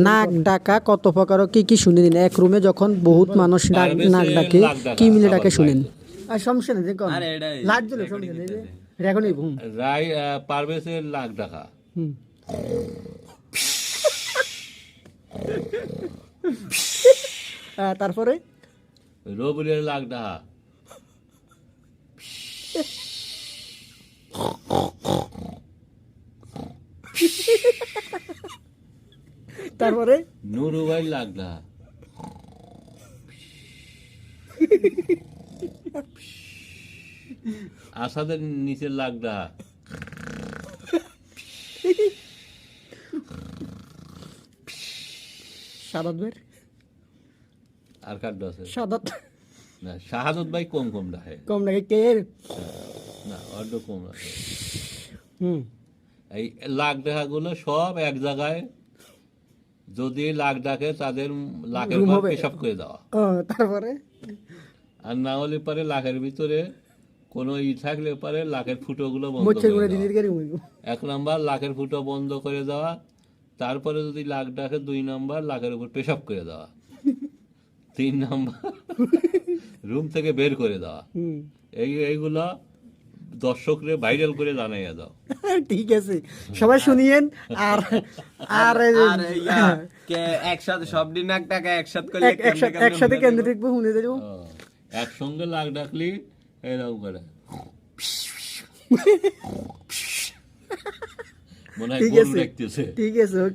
নাক ডাকা কত প্রকার ও কি কি শুনে দিন এক রুমে যখন বহুত মানুষ নাক ডাকে কি মিলে ডাকে শুনেন আর সমস্যা নেই দেখুন লাইট জ্বলে সমস্যা নেই এটা এখনই ঘুম রাই পারভেজের লাখ টাকা হুম। তারপরে রবিরের লাখ টাকা তারপরে নুরু ভাই লাখ টাকা আসাদের নিচের লাখ টাকা সাদাত বের আর কার আছে সাদাত না শাহাদত ভাই কম কম রাখে কম লাগে কে না অর্ধ কম রাখে হুম এই লাখ টাকাগুলো সব এক জায়গায় যদি লাখ ডাকে তাদের লাখের রুম পর হবে। পেশাব করে দেওয়া ও তারপরে আর না হলে পরে লাখের ভিতরে কোনো থাকলে পরে লাখের ফুটোগুলো বন্ধ মোচ্ছে করে গুলো দেওয়া। দিনের গাড়ি হইব এক নাম্বার লাখের ফুটো বন্ধ করে দেওয়া তারপরে যদি লাখ ডাকে 2 নাম্বার লাখের উপর পেশাব করে দেওয়া 3 নাম্বার রুম থেকে বের করে দেওয়া হুম এইগুলো দর্শকরে ভাইরাল করে জানাইয়া দাও ঠিক আছে সবাই শুনিয়েন আর আর আর কে একসাথে সব দিন এক টাকা একসাথে করলে একসাথে কেন্দ্র দেখবো শুনে দেবো একসঙ্গে লাখ ডাকলি এরকম করে মনে হয় ঠিক গরু আছে দেখতেছে ঠিক আছে ওকে